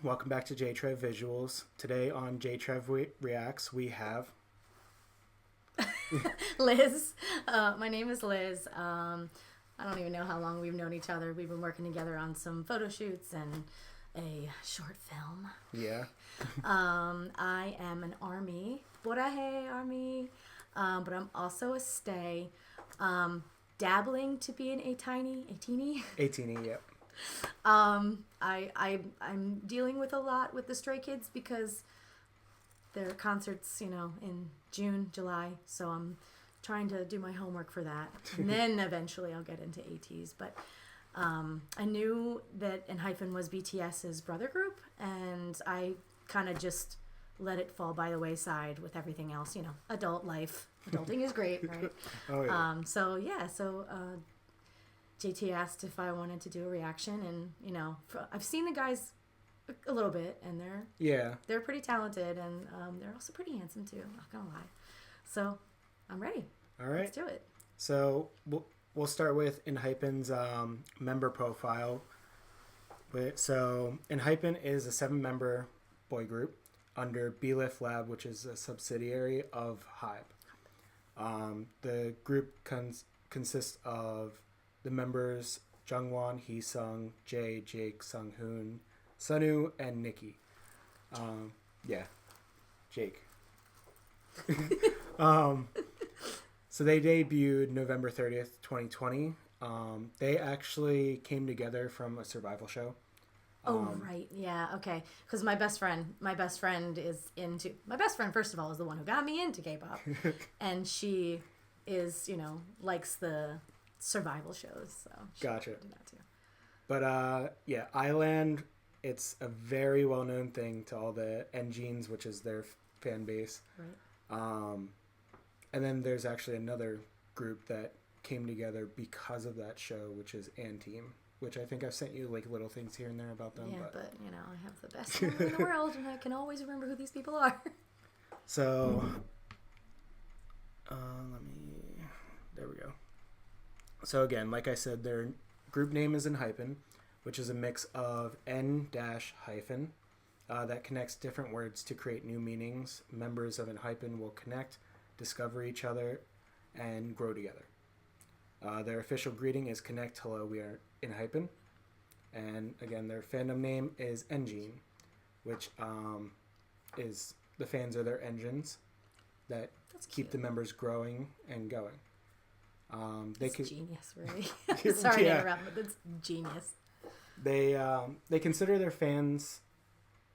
Welcome back to Jtrev Visuals. Today on Jtrev Reacts, we have... Liz. My name is Liz. I don't even know how long we've known each other. We've been working together on some photo shoots and a short film. Yeah. I am an army. Borahe army. But I'm also a stay. Dabbling to be a teeny. 18, yep. I'm dealing with a lot with the Stray Kids because their concerts, in June, July. So I'm trying to do my homework for that. And then eventually I'll get into ATs. But I knew that Enhypen was BTS's brother group, and I kind of just let it fall by the wayside with everything else. Adult life. Adulting is great, right? Oh, yeah. So JT asked if I wanted to do a reaction, and I've seen the guys a little bit, and they're pretty talented, and they're also pretty handsome too. Not gonna lie. So I'm ready. All right. Let's do it. So we'll start with Enhypen's member profile. So Enhypen is a 7-member boy group under Hybe Lab, which is a subsidiary of Hybe. The group consists of the members Jungwon, Heesung, Jae, Jake, Sunghoon, Sunwoo, and Nikki. Jake. So they debuted November 30th, 2020. They actually came together from a survival show. Right. Yeah. Okay. Because my best friend is into... My best friend, first of all, is the one who got me into K-pop. And she is, likes the survival shows. So Gotcha. Do that too. But, Island, it's a very well-known thing to all the Engines, which is their fan base. Right. And then there's actually another group that came together because of that show, which is Team, which I think I've sent you like little things here and there about them. Yeah, but I have the best family in the world, and I can always remember who these people are. So, there we go. So again, like I said, their group name is Enhypen, which is a mix of N-hyphen that connects different words to create new meanings. Members of Enhypen will connect, discover each other, and grow together. Their official greeting is Connect, Hello, we are Enhypen. And again, their fandom name is Engine, which is the fans are their engines that keep the members growing and going. That's genius, really. Sorry to interrupt, but that's genius. They consider their fans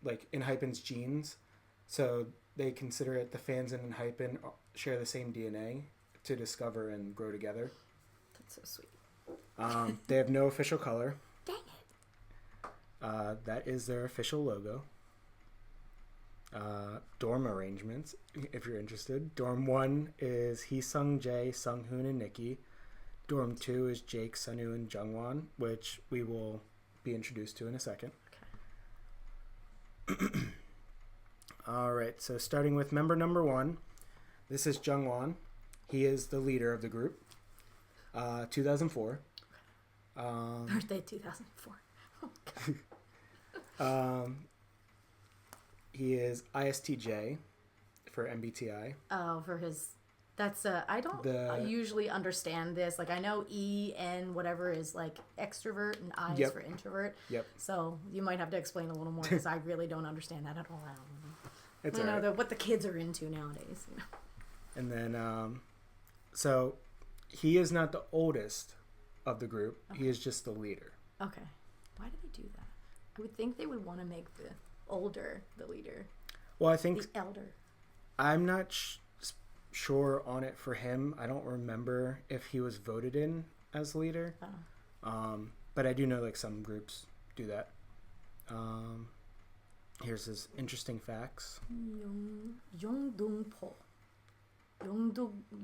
like Enhypen's genes, so they consider it the fans in Enhypen share the same DNA to discover and grow together. That's so sweet. They have no official color. Dang it. That is their official logo. Dorm arrangements, if you're interested. Dorm 1 is Heesung, Jae, Sunghoon, and Nikki. Dorm 2 is Jake, Sunwoo, and Jungwon, which we will be introduced to in a second. Okay. All right, so starting with member number 1, this is Jungwon. He is the leader of the group. 2004. Birthday 2004. Oh, God. He is ISTJ for MBTI. Oh, for his... That's I don't usually understand this. Like, I know E and whatever is like extrovert and I is for introvert. Yep. So you might have to explain a little more because I really don't understand that at all. I don't know what the kids are into nowadays. And then, so he is not the oldest of the group. Okay. He is just the leader. Okay. Why do they do that? I would think they would want to make the older the leader. Well, I think the elder. I'm not sure on it for him. I don't remember if he was voted in as leader. Oh. But I do know like some groups do that. Here's his interesting facts. Yongdungpo.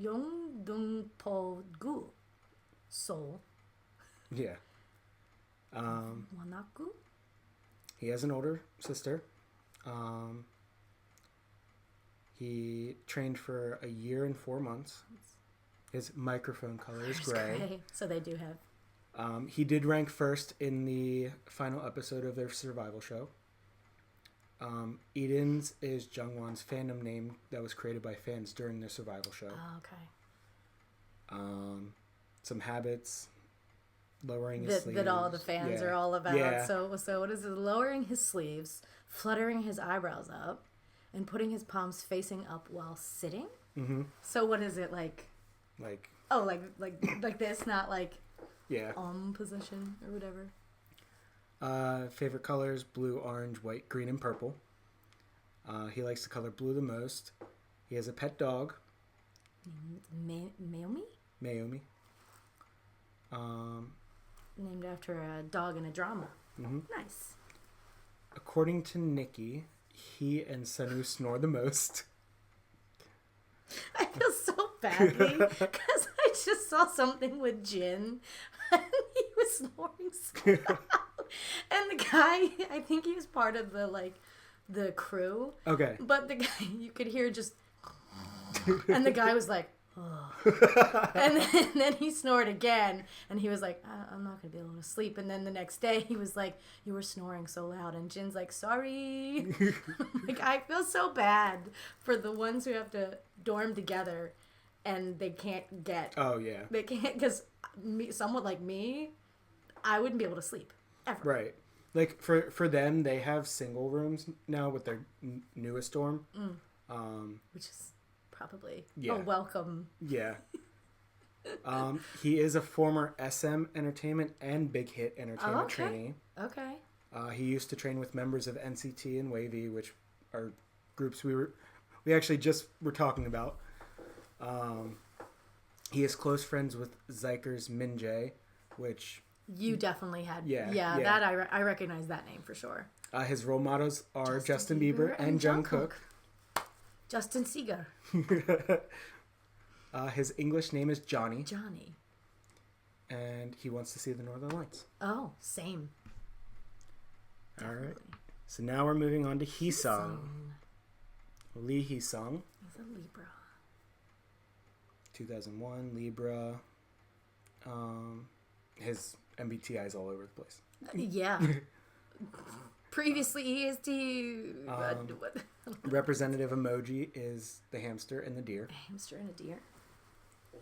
Yongdungpo gu. Seoul. Yeah. Wanaku? He has an older sister. He trained for a year and 4 months. His microphone color is gray. So they do have... He did rank first in the final episode of their survival show. Eden's is Jungwon's fandom name that was created by fans during their survival show. Oh, okay. Some habits, lowering his sleeves. That all the fans are all about. Yeah. So what is it? Lowering his sleeves, fluttering his eyebrows up, and putting his palms facing up while sitting. Mm-hmm. So what is it like? Like. Oh, like this, not like. Yeah. Position or whatever. Favorite colors: blue, orange, white, green, and purple. He likes the color blue the most. He has a pet dog. Mayomi? Mayomi. Named after a dog in a drama. Mm-hmm. Nice. According to Nikki, he and Senu snore the most. I feel so badly because I just saw something with Jin and he was snoring so loud. And the guy, I think he was part of the crew. Okay. But the guy, you could hear just, and the guy was like, oh. and then he snored again, and he was like, I'm not gonna be able to sleep. And then the next day, he was like, you were snoring so loud, and Jin's like, sorry. Like, I feel so bad for the ones who have to dorm together, and they can't get. Oh yeah. They can't because someone like me, I wouldn't be able to sleep ever. Right. Like for them, they have single rooms now with their newest dorm. Which is probably a welcome. Yeah. He is a former SM Entertainment and Big Hit Entertainment trainee. Okay. He used to train with members of NCT and Wavy, which are groups we actually just were talking about. He is close friends with Zyker's Minjae, which you definitely had. Yeah. That I recognize that name for sure. His role models are Justin Bieber and Jungkook. Justin Seeger. His English name is Johnny. Johnny. And he wants to see the Northern Lights. Oh, same. Alright. So now we're moving on to Heesung. Lee Heesung. He's a Libra. 2001, Libra. His MBTI is all over the place. Yeah. Previously EST. Representative emoji is the hamster and the deer. A hamster and a deer.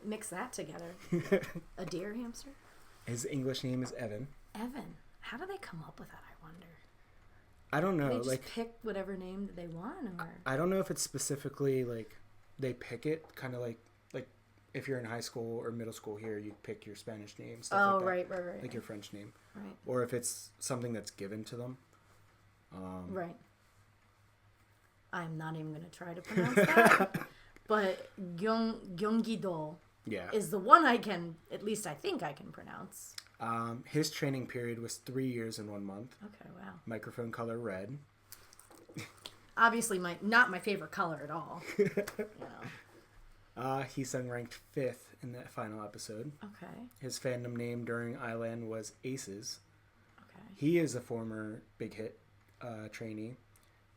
Mix that together. A deer hamster? His English name is Evan. Evan. How do they come up with that, I wonder? I don't know. They just pick whatever name that they want, or I don't know if it's specifically like they pick it kind of like if you're in high school or middle school here, you pick your Spanish name. Stuff like that. Right. Like your French name. Right. Or if it's something that's given to them. Right. I'm not even going to try to pronounce that. But Gyeonggi-do is the one I can, at least I think I can pronounce. His training period was 3 years and 1 month. Okay, wow. Microphone color red. Obviously, not my favorite color at all. You know. Heesung ranked 5th in that final episode. Okay. His fandom name during Island was Aces. Okay. He is a former Big Hit trainee.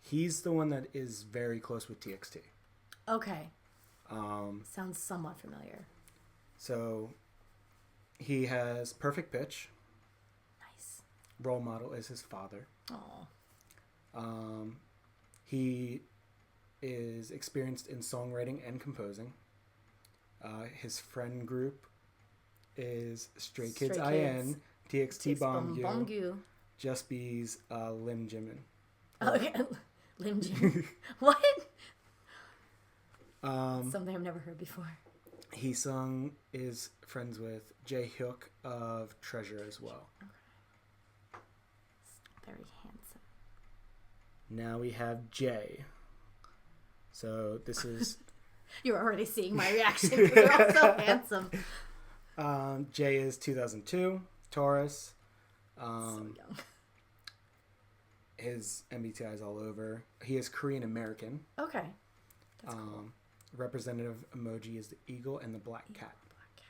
He's the one that is very close with TXT. Okay. Sounds somewhat familiar. So, he has perfect pitch. Nice. Role model is his father. Oh. He is experienced in songwriting and composing. His friend group is Stray Kids IN, TXT Bongyu, Just Be's Lim Jimin. Okay. Lim Jimin. What? Something I've never heard before. Heesung is friends with Jae Hyuk of Treasure as well. Okay. Very handsome. Now we have Jay. So this is... You're already seeing my reaction because they're all so handsome. Jay is 2002, Taurus. So young. His MBTI is all over. He is Korean American. Okay. That's cool. Representative emoji is the eagle and the black cat. Black cat.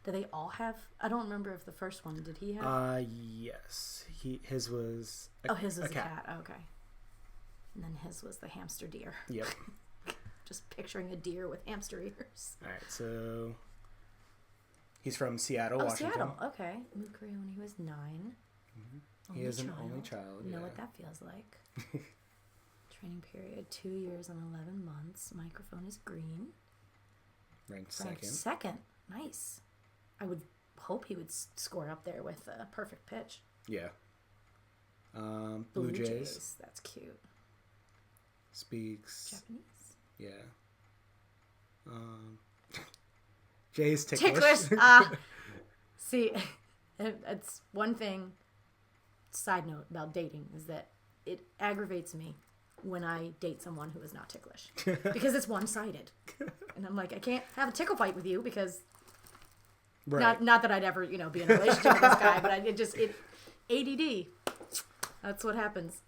Do they all have? I don't remember if the first one did he have. Yes. His was. His was a cat. Okay. And then his was the hamster deer. Yep. Just picturing a deer with hamster ears. All right, so he's from Seattle, Washington. Seattle. Okay. Moved to Korea when he was 9. He is an only child. Know Yeah. what that feels like. Training period 2 years and 11 months. Microphone is green. Ranked Ranked second. second. Nice. I would hope he would score up there with a perfect pitch. Yeah. Blue Jays. That's cute. Speaks. Japanese. Yeah. Jay's ticklish. Ticklish. See, it's one thing. Side note about dating is that it aggravates me when I date someone who is not ticklish because it's one-sided, and I'm like, I can't have a tickle fight with you because Right. not that I'd ever be in a relationship with this guy, but it ADD. That's what happens.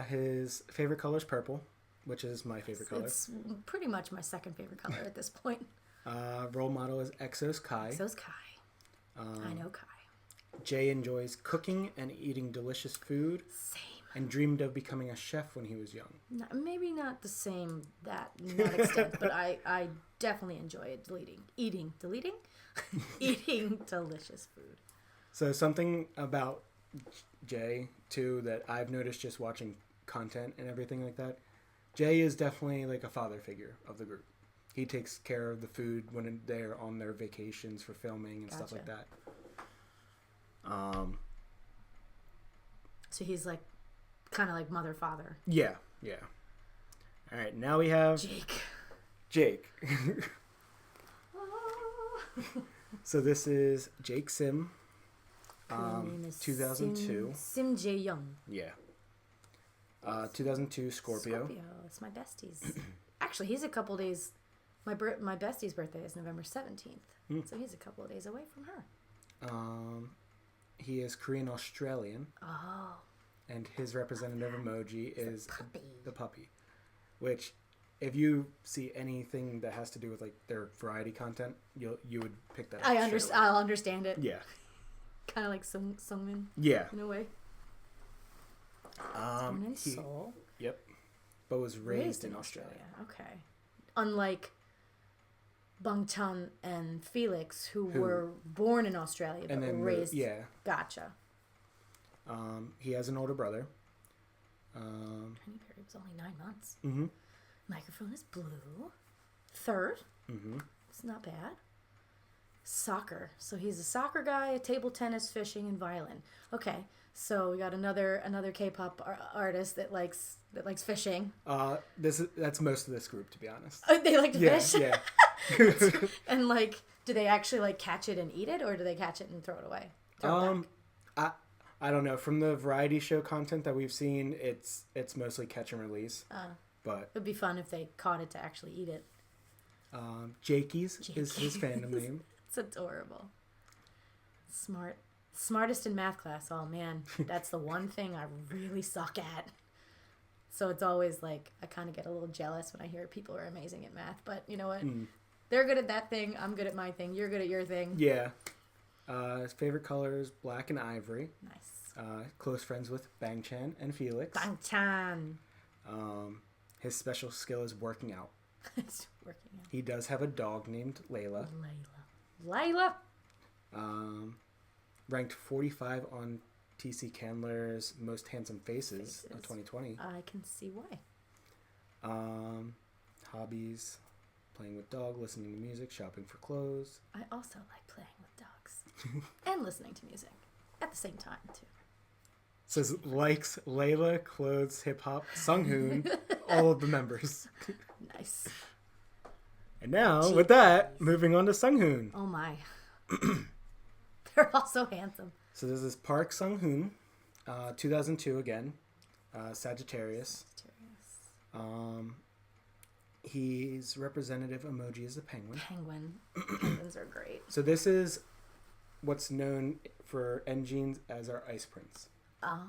His favorite color is purple, which is my favorite color. It's pretty much my second favorite color at this point. Role model is Exos Kai. So's Kai. I know Kai. Jay enjoys cooking and eating delicious food. Same. And dreamed of becoming a chef when he was young. Maybe not the same that extent, but I definitely enjoy eating delicious food. So something about Jay too that I've noticed just watching content and everything like that. Jay is definitely like a father figure of the group. He takes care of the food when they're on their vacations for filming and stuff like that. So he's like kind of like mother father. Yeah. All right, now we have Jake. So this is Jake Sim. Name is 2002. Sim Jae Young. Yeah. 2002 Scorpio. It's my besties. Actually, he's a couple days. My bestie's birthday is November 17th, so he's a couple of days away from her. He is Korean Australian. Oh. And his representative emoji is puppy. The puppy. Which, if you see anything that has to do with like their variety content, you would pick that up. I'll understand it. Yeah. Kind of like Sungmin. Yeah. In a way. Born in Seoul. Yep. But was raised in Australia. Okay. Unlike Bangchan and Felix, who were born in Australia but were raised. Yeah. Gotcha. He has an older brother. Training period was only 9 months. Mm-hmm. Microphone is blue. Third. Mm-hmm. It's not bad. Soccer. So he's a soccer guy, table tennis, fishing, and violin. Okay. So we got another K-pop artist that likes fishing. That's most of this group, to be honest. They like to fish. Yeah. And like, do they actually like catch it and eat it, or do they catch it and throw it away? I don't know. From the variety show content that we've seen, it's mostly catch and release. But it'd be fun if they caught it to actually eat it. Jakey's is his fandom name. It's adorable. Smartest in math class. Oh man, that's the one thing I really suck at. So it's always like I kind of get a little jealous when I hear people are amazing at math. But you know what? They're good at that thing. I'm good at my thing. You're good at your thing. Yeah. His favorite color is black and ivory. Nice. Close friends with Bangchan and Felix. Bangchan. His special skill is working out. It's working out. He does have a dog named Layla. Layla. Ranked 45 on TC Candler's Most Handsome Faces of 2020. I can see why. Hobbies: playing with dog, listening to music, shopping for clothes. I also like playing with dogs and listening to music at the same time too. Says likes Layla, clothes, hip hop, Sunghoon, all of the members. Nice. And now, with that, moving on to Sunghoon. Oh my. They're all so handsome. So this is Park Sunghoon, 2002 again, Sagittarius. His representative emoji is a penguin. Penguins are great. So this is what's known for Engines as our Ice Prince. Oh.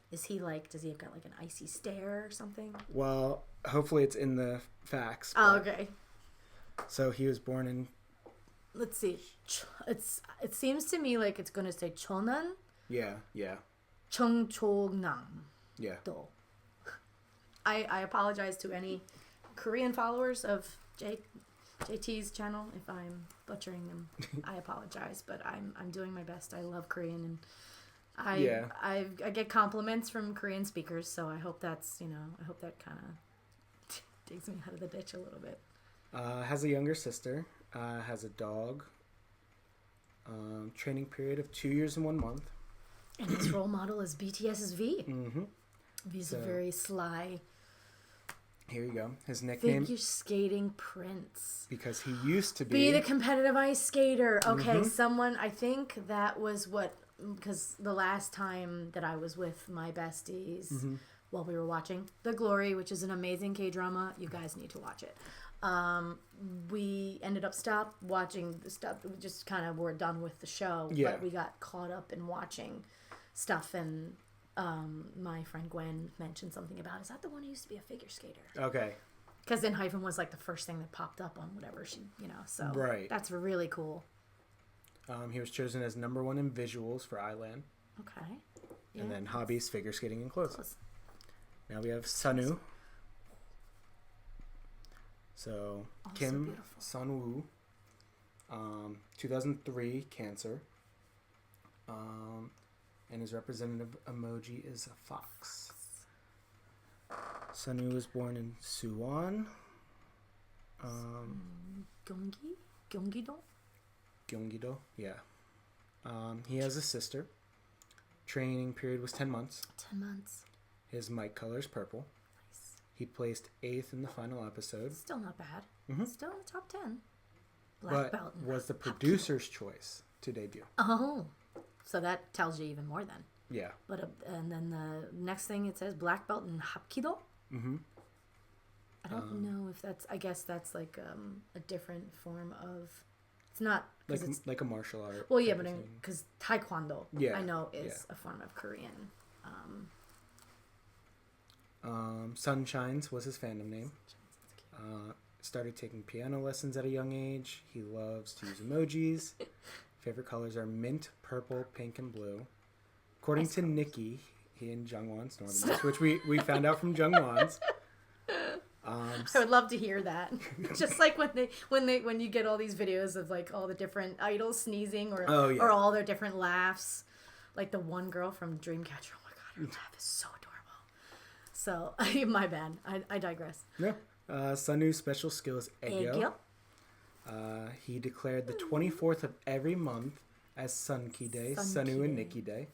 Does he have got like an icy stare or something? Well, hopefully it's in the facts. Oh, okay. So he was born in... Let's see. It seems to me like it's going to say Chonan. Yeah. Cheongcho-nam. Yeah. Do. I apologize to any Korean followers of JT's channel if I'm butchering them. I apologize, but I'm doing my best. I love Korean, and I get compliments from Korean speakers, so I hope that's I hope that kind of digs me out of the ditch a little bit. Has a younger sister. Has a dog. Training period of 2 years and 1 month. And his role model is BTS's V. Mm-hmm. V's a very sly. Here you go. His nickname. Figure skating prince. Because he used to be the competitive ice skater. Okay, I think that was because the last time that I was with my besties while we were watching The Glory, which is an amazing K-drama. You guys need to watch it. We ended up stopped watching the stuff. We just kind of were done with the show, but we got caught up in watching stuff, and my friend Gwen mentioned something about, is that the one who used to be a figure skater? Okay. Because Enhypen was like the first thing that popped up on whatever she, so that's really cool. He was chosen as #1 in visuals for Island. Okay. Yeah. And then hobbies, figure skating, and clothes. Now we have Sunwoo. So, also Kim beautiful. Sunwoo, 2003, Cancer. And his representative emoji is a fox. Sunwoo was born in Suwon. Gyeonggi-do? Yeah. He has a sister. Training period was 10 months. 10 months. His mic color is purple. Nice. He placed 8th in the final episode. Still not bad. Mm-hmm. Still in the top 10. Black belt. Was the producer's choice to debut. Oh. So that tells you even more then. Yeah. But and then the next thing it says black belt in Hapkido. Mm-hmm. I don't know if that's. I guess that's like a different form of. It's not like a martial art. Well, yeah, but because Taekwondo, I know is a form of Korean. Sunshines was his fandom name. Started taking piano lessons at a young age. He loves to use emojis. Favorite colors are mint, purple, pink, and blue. According to Nikki, he and Jungwon's Northerners, which we found out from Jungwon's. I would love to hear that. Just like when you get all these videos of like all the different idols sneezing or all their different laughs. Like the one girl from Dreamcatcher. Oh my god, her laugh is so adorable. So my bad. I digress. Yeah. Sunwoo's special skill is Aegyo. He declared the 24th of every month as Sunki Day, Sunwoo and Nikki Day.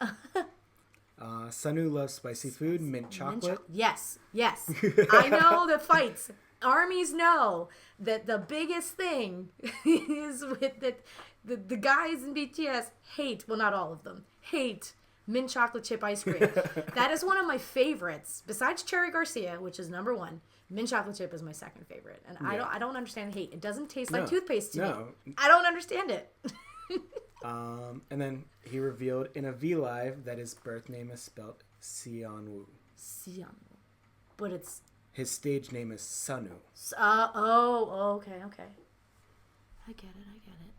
Sunwoo loves spicy food, mint chocolate. Yes. I know the fights. Armies know that the biggest thing is with the guys in BTS hate, well, not all of them, hate mint chocolate chip ice cream. That is one of my favorites. Besides Cherry Garcia, which is #1, mint chocolate chip is my second favorite. And I don't understand hate. It doesn't taste like toothpaste to me. I don't understand it. And then he revealed in a V Live that his birth name is spelled Seonwoo. Seonwoo. But it's... His stage name is Sunwoo. Okay. I get it.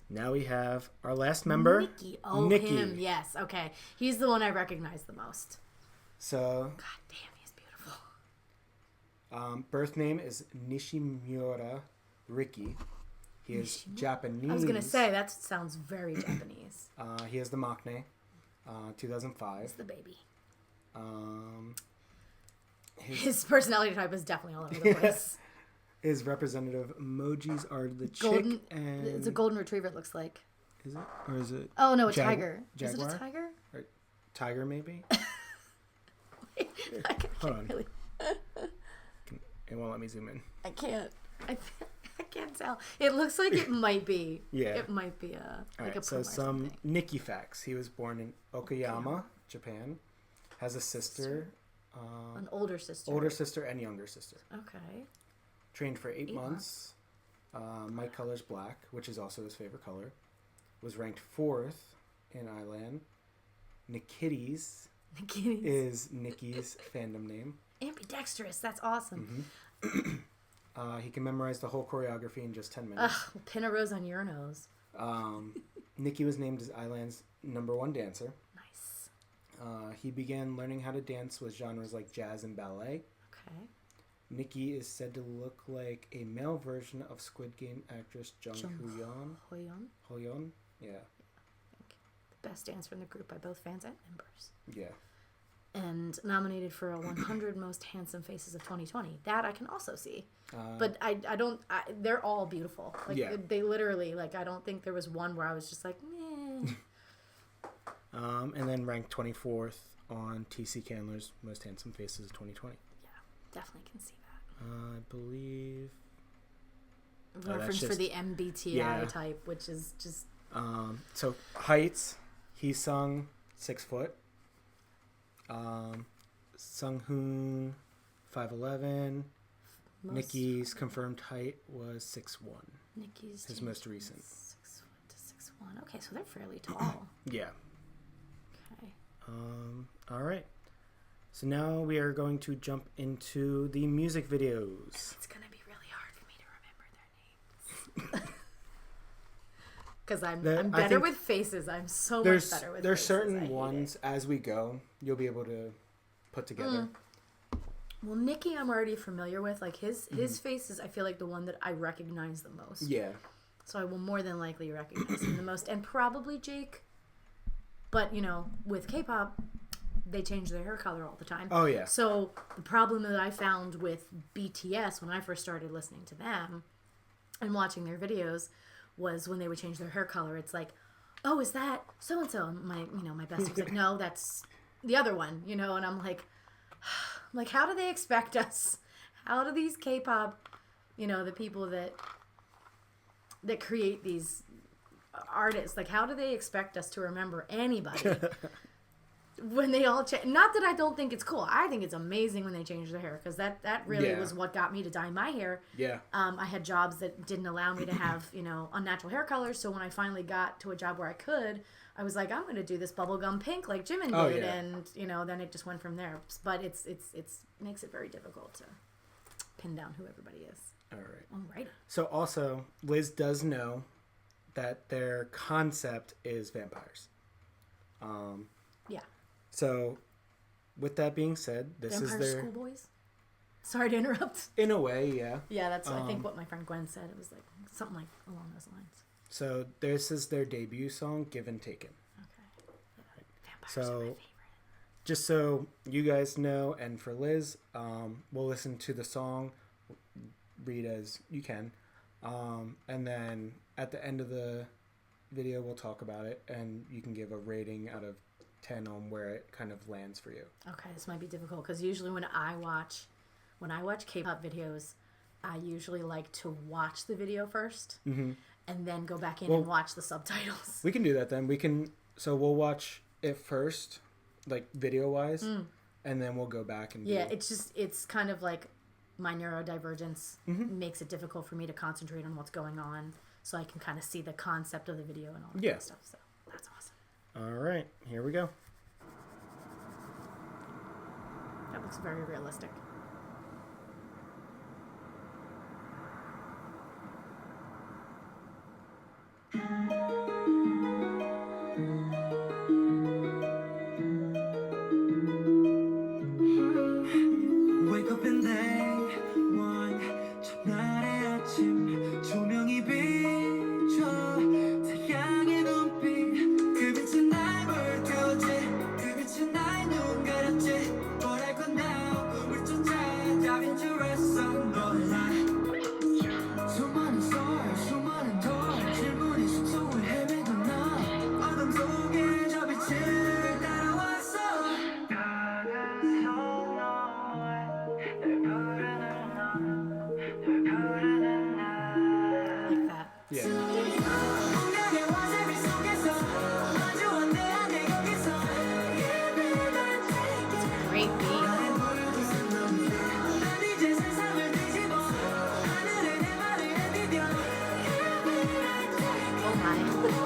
Now we have our last member, Nikki. Him, yes, okay. He's the one I recognize the most. So... God damn, he's beautiful. Birth name is Nishimura Riki. He is Japanese. I was going to say, that sounds very Japanese. He is the Maknae, 2005. He's the baby. His personality type is definitely all over the place. His representative emojis are the chick and... It's a golden retriever, it looks like. Is it? Or is it... Oh, no, a tiger. Jaguar? Is it a tiger? Or tiger, maybe? Hold on. Really... It won't let me zoom in. I can't. I can't tell. It looks like it might be. Yeah. It might be a so some Nikki facts. He was born in Okayama, Japan. Has a sister. An older sister. Older sister and younger sister. Okay. Trained for 8 months. My color's black, which is also his favorite color. Was ranked 4th in Island. Nikitties is Nikki's fandom name. Ambidextrous. That's awesome. Mm-hmm. He can memorize the whole choreography in just 10 minutes. Pin a rose on your nose. Nikki was named as Island's #1 dancer. Nice. He began learning how to dance with genres like jazz and ballet. Okay. Nikki is said to look like a male version of Squid Game actress Jung Hoyeon. Hoyeon? Hoyeon? Yeah. Best Dancer in the Group by both fans and members. Yeah. And nominated for a 100 Most Handsome Faces of 2020. That I can also see. But I don't, they're all beautiful. Like, yeah. They literally, like, I don't think there was one where I was just like, meh. And then ranked 24th on TC Candler's Most Handsome Faces of 2020. Yeah, definitely can see that. I believe... Reference for the MBTI type, which is just... So, heights, he sung 6 foot. Sunghoon, 5'11". Nicki's confirmed height was 6'1". Nicki's his most recent. 6 foot to 6'1". Okay, so they're fairly tall. Yeah. Okay. All right. So now we are going to jump into the music videos. It's gonna be really hard for me to remember their names. Because I'm better with faces. I'm so much better with there's faces. certain ones as we go you'll be able to put together. Well, Nicki I'm already familiar with. Like his face is, I feel like, the one that I recognize the most. Yeah. So I will more than likely recognize him the most. And probably Jake. But, you know, with K-pop, they change their hair color all the time. Oh, yeah. So the problem that I found with BTS when I first started listening to them and watching their videos was when they would change their hair color. It's like, oh, is that so-and-so? And my bestie was like, no, that's the other one, you know? And I'm like, how do they expect us? How do these K-pop, you know, the people that create these artists, like, how do they expect us to remember anybody when they all change? Not that I don't think it's cool. I think it's amazing when they change their hair, because that really was what got me to dye my hair. Yeah. I had jobs that didn't allow me to have, you know, unnatural hair colors. So when I finally got to a job where I could, I was like, I'm going to do this bubblegum pink like Jimin did. Yeah. And, you know, then it just went from there. But it's makes it very difficult to pin down who everybody is. All right. Alrighty. So also, Liz does know that their concept is vampires. Yeah. So, with that being said, this Vampire is their... Schoolboys? Sorry to interrupt. In a way, yeah. Yeah, that's I think what my friend Gwen said. It was like something like along those lines. So, this is their debut song, Given Taken. Okay. Yeah. Vampires So, are my favorite. Just so you guys know, and for Liz, we'll listen to the song, read as you can, and then at the end of the video we'll talk about it, and you can give a rating out of 10 on where it kind of lands for you. Okay, this might be difficult because usually when I watch K-pop videos, I usually like to watch the video first and then go back in and watch the subtitles. We can do that then. So we'll watch it first, like video wise, and then we'll go back and it's kind of like my neurodivergence makes it difficult for me to concentrate on what's going on, so I can kind of see the concept of the video and all that stuff. So that's awesome. All right, here we go. That looks very realistic. Wake up and day one 첫날의 아침 조명이 비춰 태양의 눈빛 그 빛은 날 불태웠지 그 빛은 나의 눈 가렸지 뭐랄 건 now 꿈을 쫓아 답인 줄 알았어 놀라 수많은 썰 수많은 돌 질문의 숲속을 헤매던 나 어둠 속에 저 빛을 따라왔어 다른 손 너머에 Like that. Yeah. 운명의 와사비 속에서 마주한 내 안에 거기서 It's a great beat. 난 이제 세상을 뒤집어 하늘에 내 말을 내디뎌 Oh my. Oh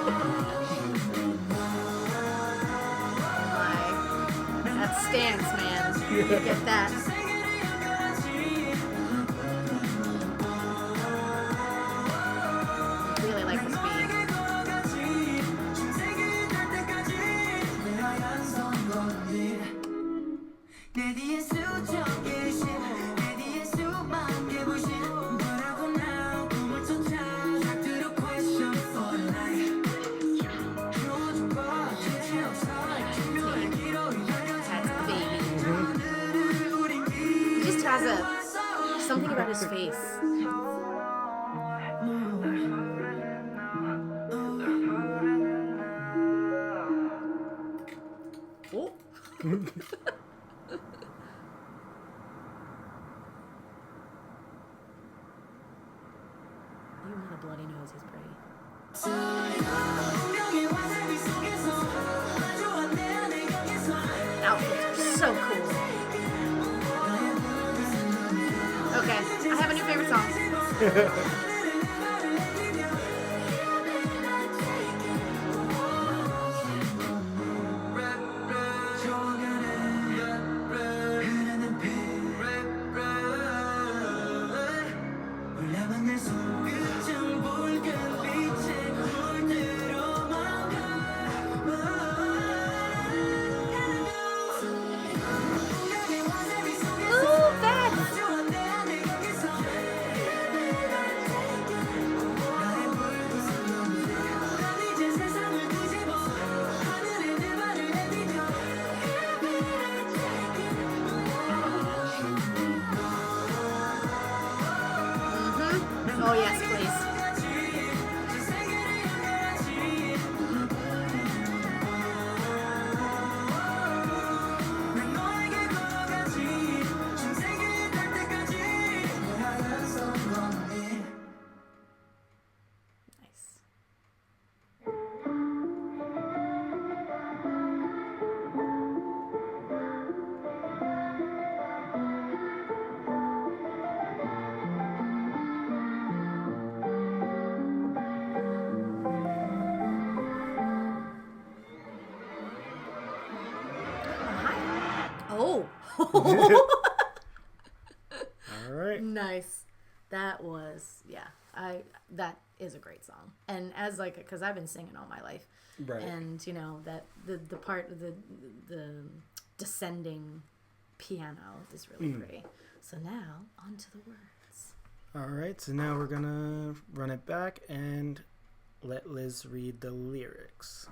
my. That stance, man. You get that. 세계를 여기까지 Really like this beat. 너에게 걸어가지 신세계를 될 때까지 내 하얀 선거리 내 뒤에 수천 개의 신 내 뒤에 수만 개 불신 뭐라고 now 꿈을 쫓아 잘 들어 question for life 요즘 봐 Hybe's face. Oh. Even with a bloody nose, he's pretty. Outfits are so cool. Okay, I have a new favorite song. Ooh, Vance! Oh yes, please. Nice. Oh. All right. Nice. That was, yeah. That is a great song. And as like, because I've been singing all my life. Right. And you know that the part of the descending piano is really pretty. So now on to the words. All right. So now we're gonna run it back and let Liz read the lyrics.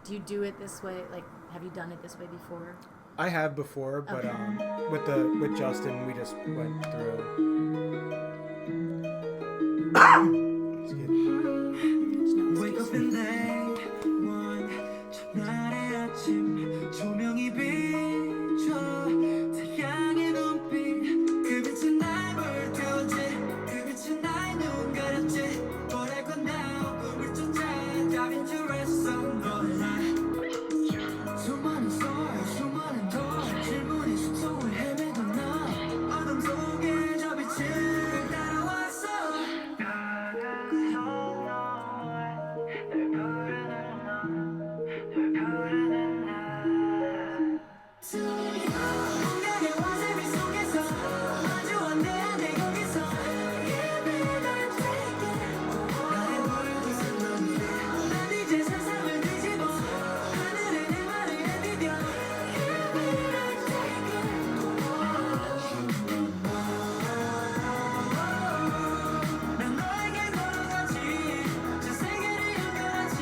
Do you do it this way? Like, have you done it this way before? I have before, but Okay. with Justin, we just went through. Excuse me. Wake up in late one 첫날의 아침 조명이 비춰 태양의 눈빛 그 빛은 날 불태웠지 그 빛은 나의 눈 가렸지 뭐랄 건 now 꿈을 쫓아 답인 줄 알았어 놀라 수많은 썰 수많은 더 질문의 숲속을 헤매던 나 어둠 속에 저 빛을 따라왔어 공간의 와사비 속에서 마주한 내 안에 거기서 나의 불빛은 넌데 난 이제 세상을 뒤집어 하늘에 내 말을 내디뎌 난 너에게 걸어가지 저 세계를 연결하지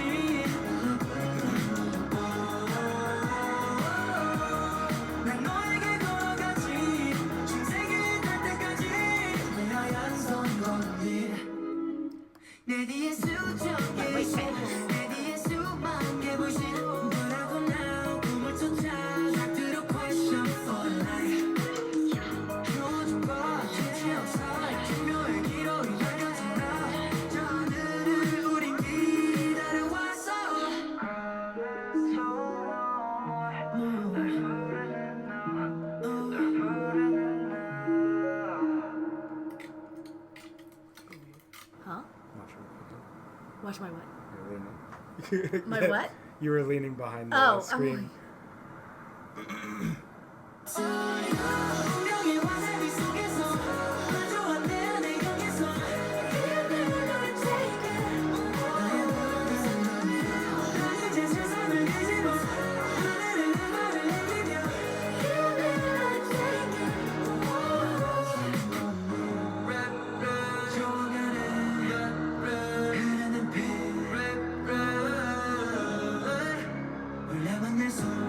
난 너에게 걸어가지 신세계에 닿을 때까지 내 하얀 손건빛 내 뒤에 수천 개씩 내 뒤에 수만 개 불신 But I go now 꿈을 쫓아 잘 들어 question for life 표정과 재치 없어 기묘의 기로를 날려준다 저 하늘을 우린 기다려왔어 Huh? Watch Watch my what? You're leaning. My what? You were leaning behind the Oh, screen. 운명의 와사비 속에서 마주한 내 안에 거기서 나의 불빛은 넌데 난 이제 세상을 뒤집어 하늘에 내 말을 내디뎌 흘러가는 빛 올라만 내 손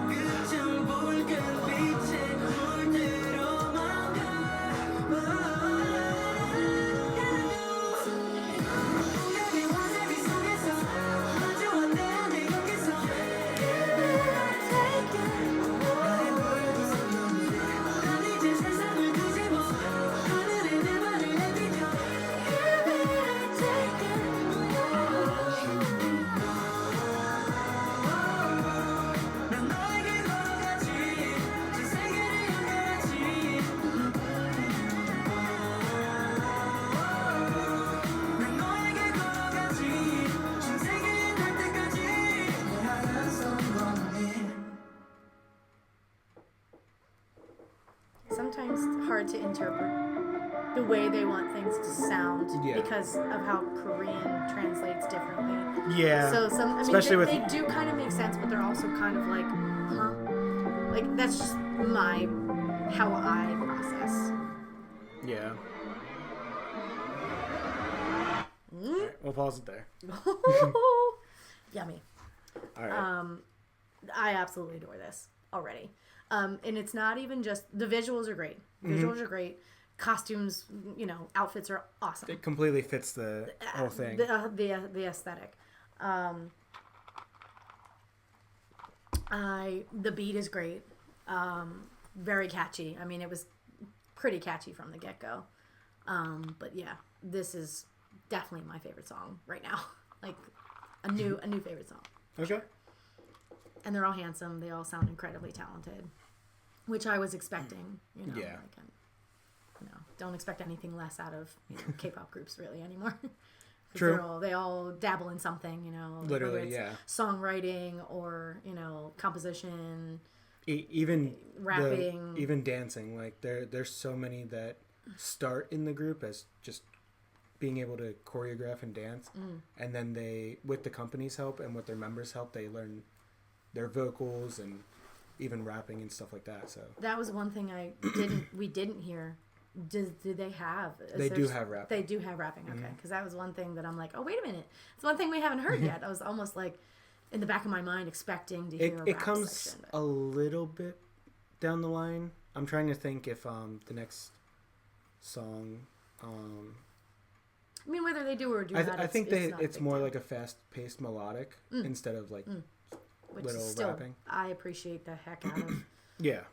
hard to interpret the way they want things to sound because of how Korean translates differently. Yeah. So some, I mean, Especially they do kind of make sense, but they're also kind of like, huh? Like that's just how I process. Yeah. Right, we'll pause it there. Yummy. All right. I absolutely adore this already. And it's not even just the visuals are great. Visuals are great. Costumes, outfits are awesome. It completely fits the whole thing. The aesthetic. The beat is great. Very catchy. I mean, it was pretty catchy from the get-go. But yeah, this is definitely my favorite song right now. Like a new favorite song. Okay. And they're all handsome. They all sound incredibly talented, which I was expecting. Yeah. Don't expect anything less out of K-pop groups really anymore. True. They all dabble in something. Literally, whether it's songwriting or composition. Even rapping, even dancing. Like there's so many that start in the group as just being able to choreograph and dance, and then they, with the company's help and with their members' help, they learn their vocals and even rapping and stuff like that. So that was one thing we didn't hear. Do they have? They do have rapping. They do have rapping. Okay, because that was one thing that I'm like, oh wait a minute, it's one thing we haven't heard yet. I was almost like in the back of my mind expecting to hear. It comes section, a little bit down the line. I'm trying to think if the next song. I mean, whether they do or do not. I think it's more like a fast-paced melodic instead of like which little is still, rapping. I appreciate the heck out of. Yeah.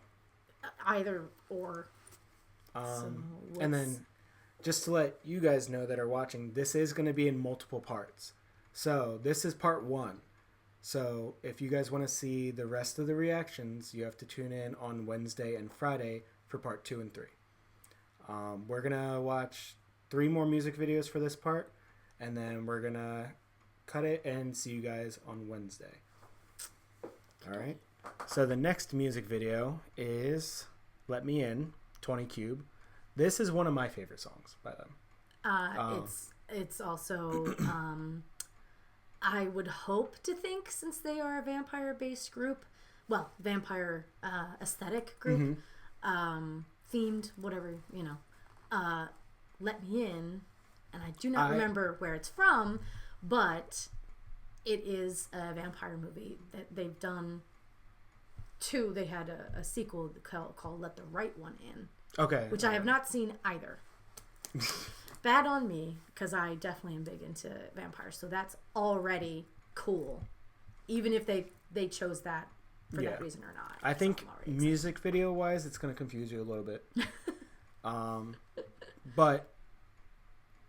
Either or. And then, just to let you guys know that are watching, this is going to be in multiple parts. So this is part 1. So if you guys want to see the rest of the reactions, you have to tune in on Wednesday and Friday for part 2 and 3. We're going to watch 3 more music videos for this part, and then we're going to cut it and see you guys on Wednesday. All right. So the next music video is Let Me In, 20 Cube. This is one of my favorite songs by them. It's also I would hope to think, since they are a vampire based group, well, vampire aesthetic group, themed, whatever, Let Me In, and I do not remember where it's from, but it is a vampire movie that they've done 2. They had a sequel called Let the Right One In. Okay. Which I have not seen either. Bad on me, because I definitely am big into vampires. So that's already cool. Even if they chose that for that reason or not. I think music video wise, it's going to confuse you a little bit. But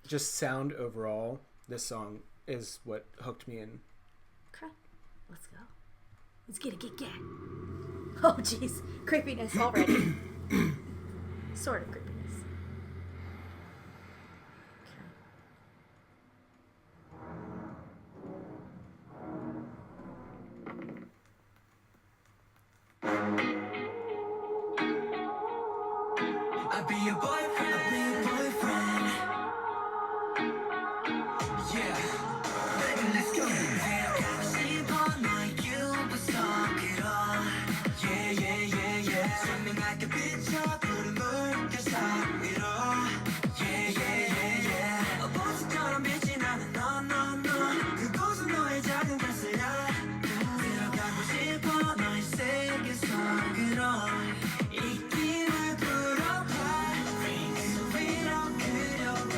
just sound overall, this song is what hooked me in. Okay. Let's go. Let's get it. Oh, jeez. Creepiness already. Sort of creepiness. I'll be your boyfriend. Yeah. Baby, let's go. 데려가고 싶어 너의 유부서 그럼. Yeah. 선명하게 비춰 푸른 물결 사이로. Yeah. 보석처럼 빛이 나는 너. 그곳은 너의 작은 가슴이야. 데려가고 싶어 너의 세계 속으로. 이 길을 걸어봐. 위로 그려봐.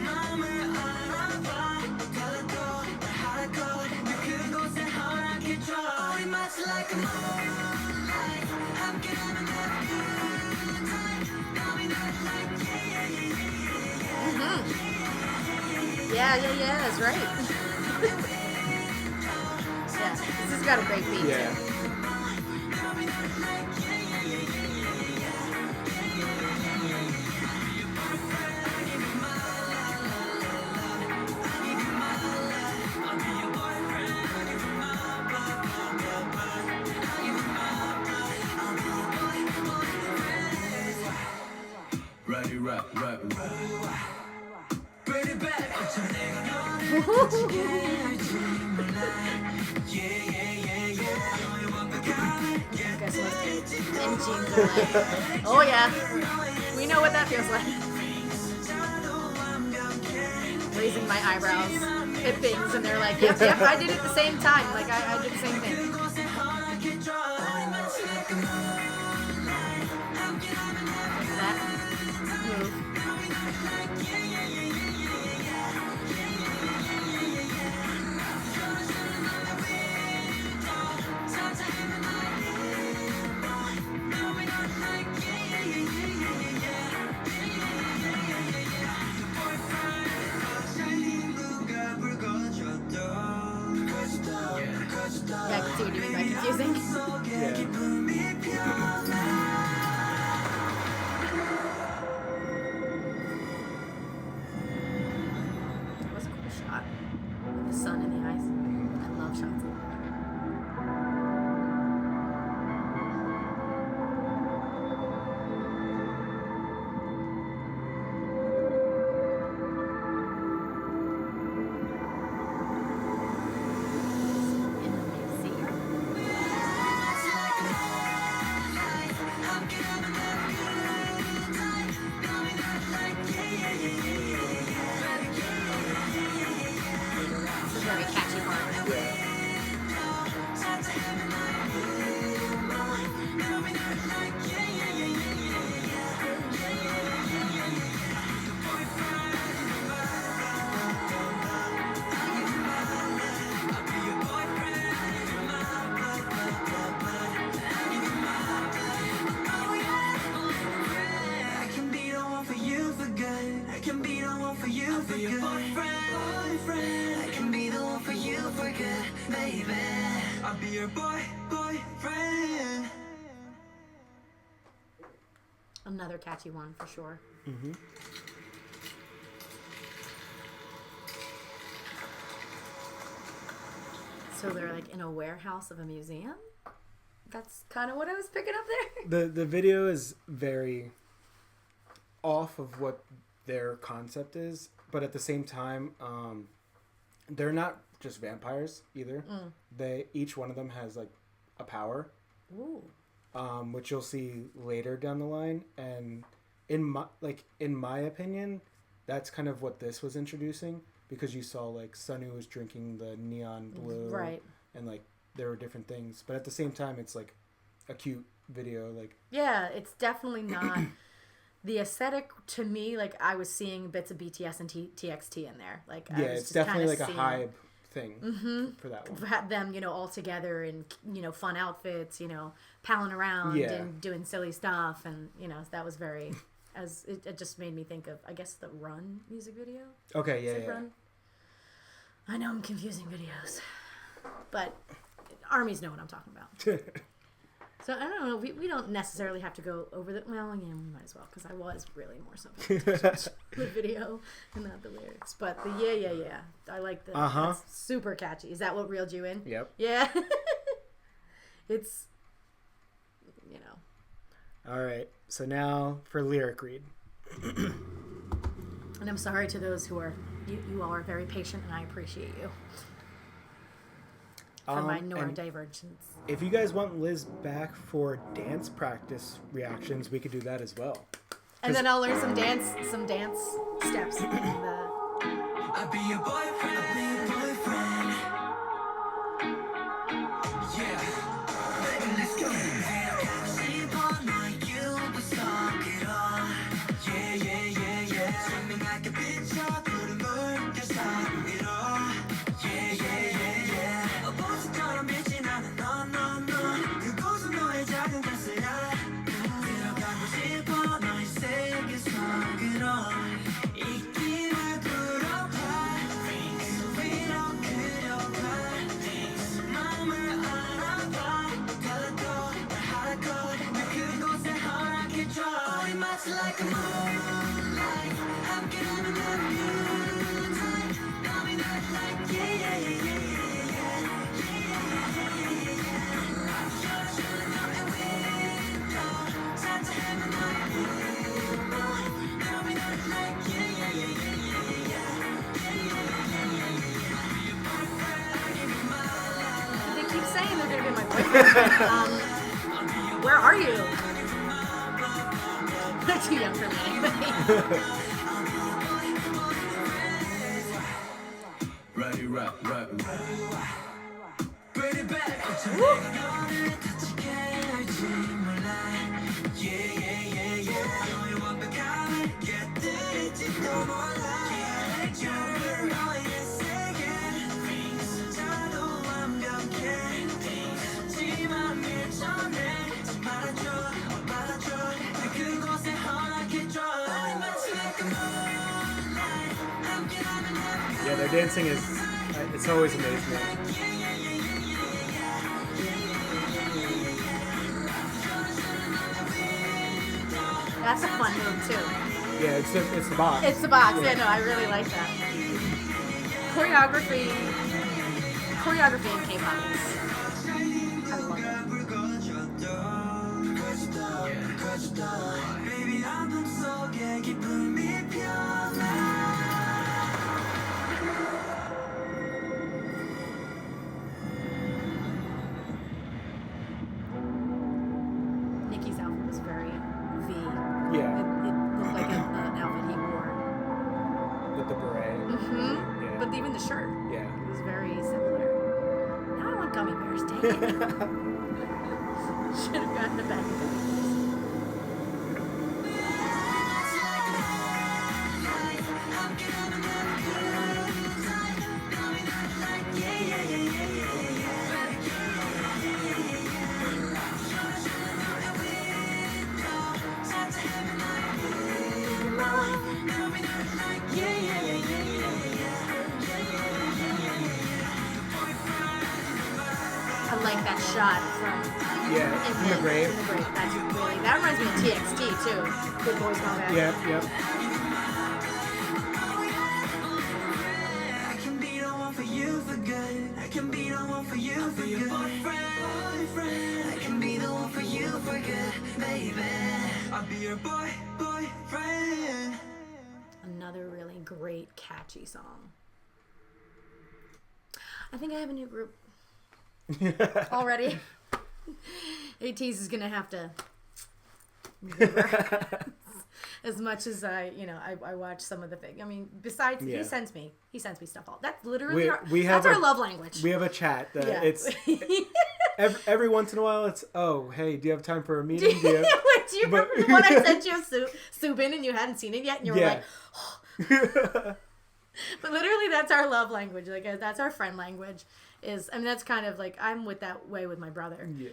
마음을 알아봐. 달라도 말하라고 늘 그곳에 허락해줘. 우리 마치 like a moonlight. 함께라면 every good time. I'll be there like Yeah, that's right. Yeah, this has got a great beat. Yeah. Guess what? In June, July. Oh yeah, we know what that feels like. Raising my eyebrows at things, and they're like, "Yep, yep, I did it at the same time. Like I did the same thing." That move. Yeah, I can see what you mean by confusing. That was a cool shot. The sun in the eyes. I love shots like that. In the museum. This is a very catchy part. I can be the one for you for good. I can be the one for you for good. Boyfriend. I can be the one for you for good, baby. I'll be your boyfriend. Another catchy one for sure. Mm-hmm. So they're like in a warehouse of a museum? That's kind of what I was picking up there. The video is very off of what their concept is, but at the same time, they're not just vampires either. They each one of them has like a power, Ooh. which you'll see later down the line. And in my opinion, that's kind of what this was introducing, because you saw like Sunu was drinking the neon blue, Right. and like there were different things, but at the same time, it's like a cute video, like. Yeah, it's definitely not the aesthetic to me. Like I was seeing bits of BTS and TXT in there. Like I Yeah, was it's just definitely kinda like a seeing Hybe thing for that one. had them, all together in fun outfits, palling around Yeah. and doing silly stuff, and that was very. It just made me think of, I guess, the Run music video. Okay, Is yeah, it yeah. Run? I know I'm confusing videos, but armies know what I'm talking about. So I don't know. We don't necessarily have to go over the. Well, yeah, we might as well, because I was really more so paying attention to the video and not the lyrics. But the yeah. I like the. It's super catchy. Is that what reeled you in? Yep. Yeah. It's. All right. So now for lyric read. And I'm sorry to those who are. You all are very patient, and I appreciate you for my And neurodivergence. if you guys want Liz back for dance practice reactions, we could do that as well. And then I'll learn some dance steps in the. I'll be your boyfriend. I'll be your boyfriend. Yeah. Baby, let's go. Swimming like a bitch, I couldn't burn your side. Yeah. 어버섯처럼 빛이 나는 넌. 그곳은 너의 작은 가스야. 들어가고 싶어 너의 세계 속으로. 있기를 부러워. boyfriend. Where are you? They're too young for me anyway. Ready, rap. Bring it back. Yeah, their dancing is, it's always amazed me. That's a fun move too. Yeah, it's the box. It's the box. Yeah, no, I really like that. Choreography in K-pop is, I love it. Nicki's outfit was very V. Yeah, It looked like an outfit he wore. with the beret. Mm-hmm. Yeah. But even the shirt. Yeah. It was very similar. Now I want gummy bears. Dang it. Should have gotten a bag of gummy bears. I like that shot from Yeah, in the grave. In the grave. That's really, that reminds me of TXT too. Good Boys Gone Bad. Yeah. I can be the one for you for good. I can be the one for you for good. Boyfriend. I can be the one for you for good, baby. I'll be your boyfriend. Another really great, catchy song. I think I have a new group already. ATEEZ is gonna have to as much as I watch some of the things. I mean, besides Yeah. he sends me stuff all. That's literally have our love language. We have a chat that Yeah. it's every once in a while. It's hey, do you have time for a meeting? Do you have- Wait, do you remember the one I sent you of Soup in and you hadn't seen it yet, and you were like, but literally that's our love language. Like that's our friend language. That's kind of like I'm with that way with my brother. Yeah.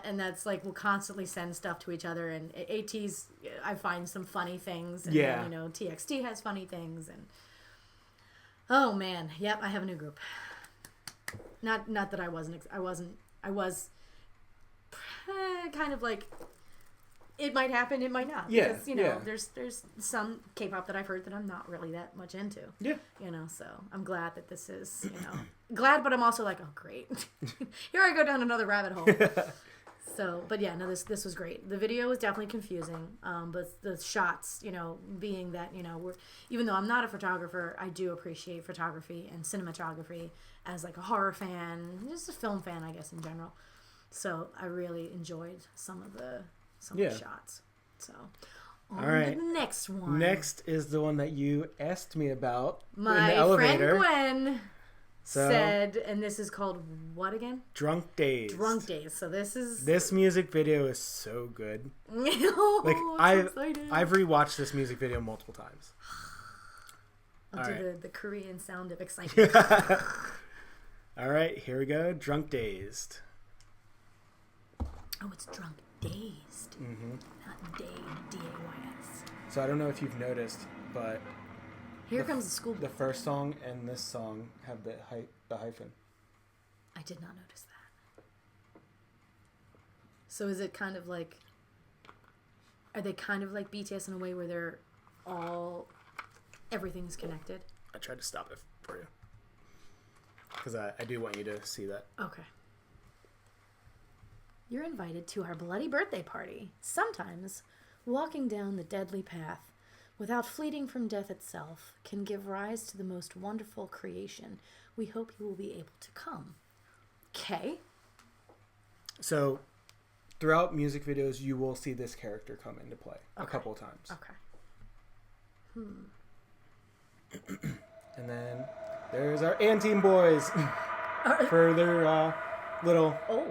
And that's like we'll constantly send stuff to each other. And ATEEZ, I find some funny things. And Yeah. then, TXT has funny things. And oh man, yep, I have a new group. Not that I was kind of like. It might happen, it might not. Yeah, Because, yeah. there's some K-pop that I've heard that I'm not really that much into. Yeah. So I'm glad that this is, glad, but I'm also like, oh, great. Here I go down another rabbit hole. So, but yeah, no, this was great. The video was definitely confusing, but the shots, being that, even though I'm not a photographer, I do appreciate photography and cinematography as like a horror fan, just a film fan, I guess, in general. So I really enjoyed some of the shots. So, on All right. to the next one. Next is the one that you asked me about in the My elevator. friend Gwen So- said, and this is called what again? Drunk-Dazed. Drunk-Dazed. So This music video is so good. Oh, Like I'm so excited. I've rewatched this music video multiple times. I'll All do right. the Korean sound of excitement. All right, here we go. Drunk-Dazed. Oh, it's Drunk-Dazed, not Day, D-A-Y-S. So I don't know if you've noticed, but Here comes the school. the first song and this song have the hyphen. I did not notice that. So is it kind of like, are they kind of like BTS in a way where they're everything's connected? I tried to stop it for you. Because I do want you to see that. Okay. You're invited to our bloody birthday party. Sometimes, walking down the deadly path, without fleeting from death itself, can give rise to the most wonderful creation. We hope you will be able to come. Okay. So throughout music videos, you will see this character come into play a couple of times. Okay. And then there's our Anteam boys for their little. Oh.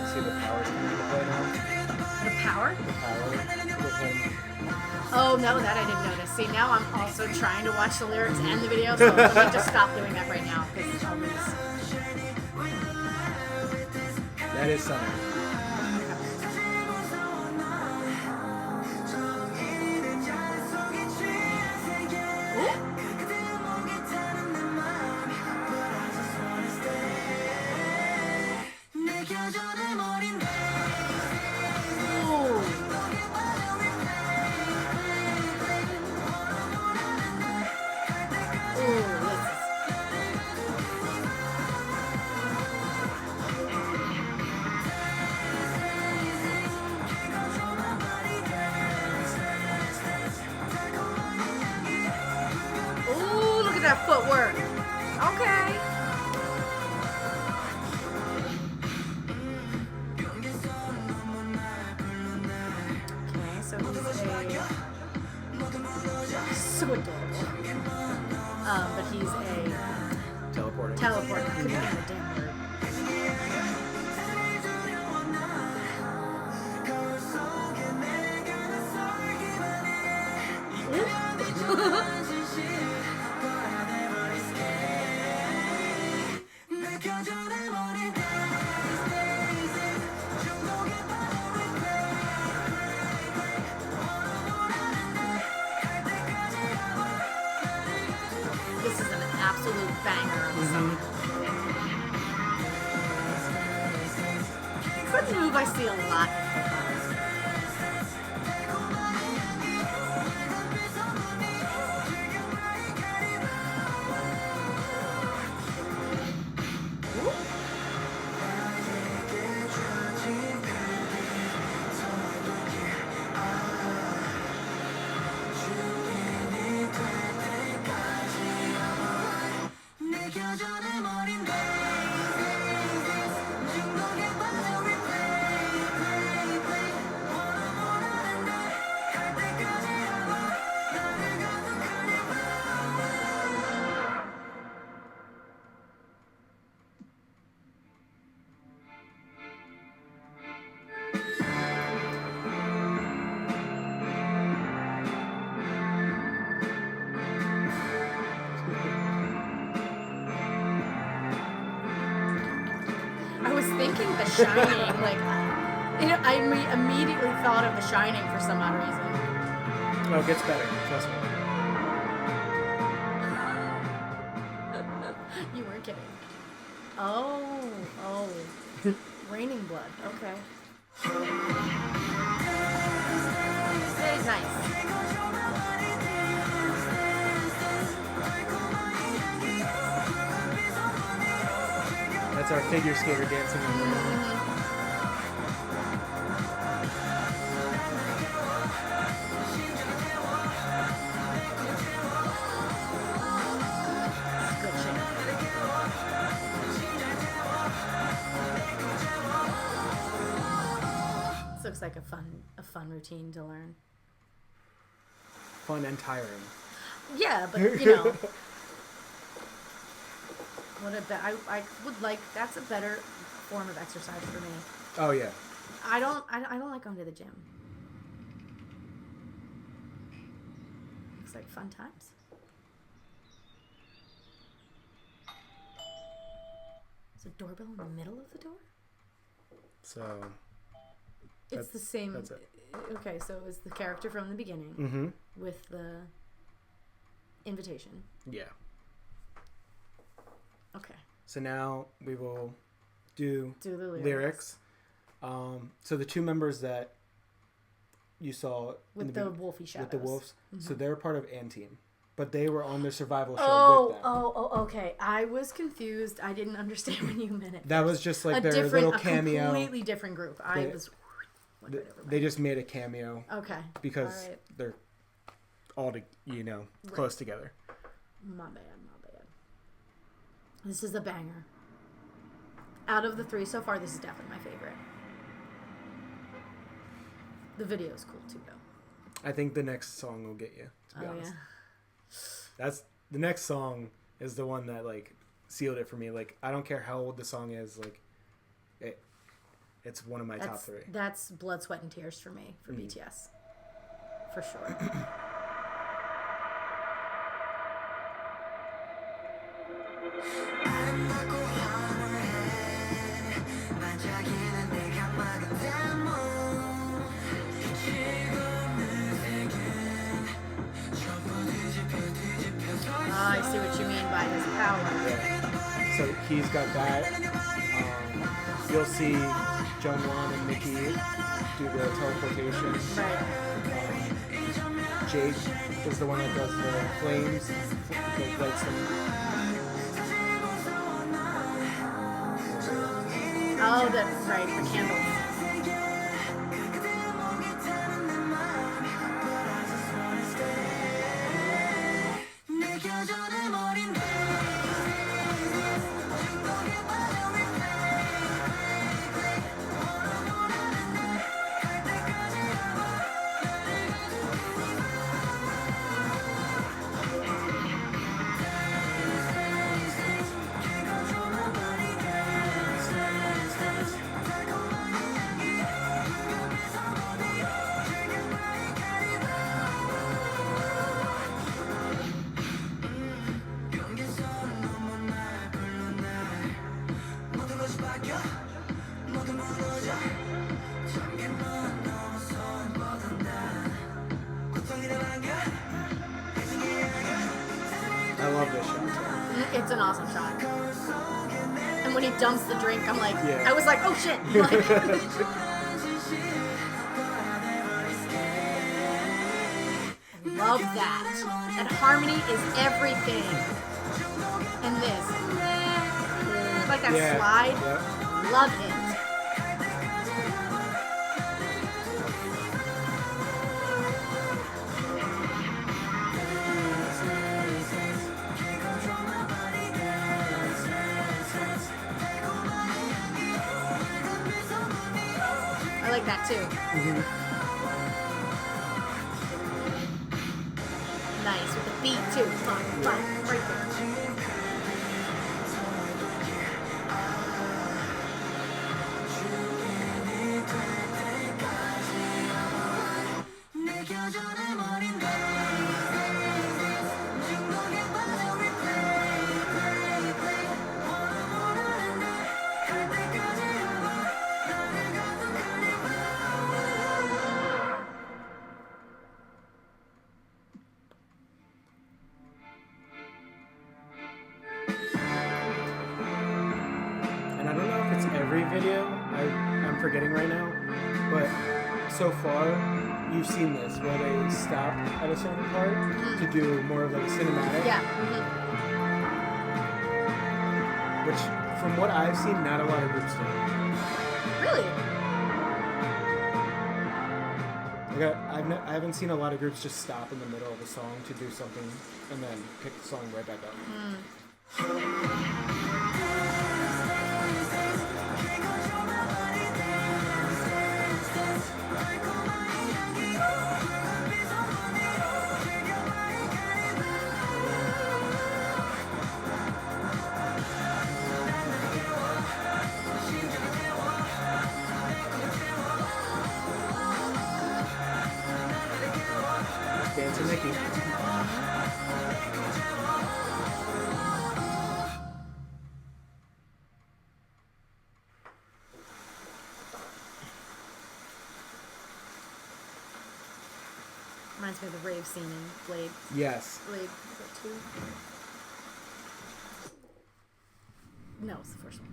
See the powers coming into play now. The power? The power with him. Oh, no, that I didn't notice. See, now I'm also trying to watch the lyrics and the video, so let me just stop doing that right now, because I'll lose. That is Summer. That footwork. Okay. Okay, so he's so adorable. But he's a Teleporter. teleporter. Couldn't get the damn word. This is an absolute banger of a song. It's a move I see a lot. Thinking The Shining, like, you know, I immediately thought of The Shining for some odd reason. Oh, it gets better. Trust me. You weren't kidding. Oh. Raining blood. Okay. Very nice. That's our figure skater dancing in the room. Good shit. This looks like a fun routine to learn. Fun and tiring. Yeah, but you know. I would like. That's a better form of exercise for me. Oh yeah. I don't like going to the gym. Looks like fun times. Is a doorbell in the middle of the door? So. It's the same. That's it. Okay, so it was the character from the beginning Mm-hmm. with the invitation. Yeah. Okay. So now we will do the lyrics. So the two members that you saw with the wolfy shadows. with the wolves, Mm-hmm. so they're part of Anteam, but they were on their survival show with them. Okay. I was confused. I didn't understand when you meant it. That was just like their little cameo. A completely different group. I was Like right over They just made a cameo okay. because All right. they're all close together. My bad. This is a banger. Out of the 3 so far, this is definitely my favorite. The video's cool too, though. I think the next song will get you, to be honest. Yeah. That's the next song is the one that like sealed it for me. Like I don't care how old the song is, like it's one of my top 3. That's blood, sweat, and tears for me for BTS, for sure. I see what you mean by his power. Yeah. So he's got that. You'll see Jungwon and Nikki do the teleportation. Right. Jake is the one that does the flames, like lights them. Oh, that's right, the candles. I love this shot. It's an awesome shot. And when he dumps the drink, I'm like, Yeah. I was like, oh shit. Like, love that. That harmony is everything. And this, like that slide, Yep. love it. I like that too. Nice with the beat too. Right there. And I don't know if it's every video, I'm forgetting right now, but so far you've seen this where they stop at a certain part to do more of like a cinematic. Yeah. Which, from what I've seen, not a lot of groups do. Really? Like I haven't seen a lot of groups just stop in the middle of a song to do something and then pick the song right back up. Dancing Nikki. Reminds me of the rave scene in Blade. Yes. Blade, is it 2? No, it's the first one.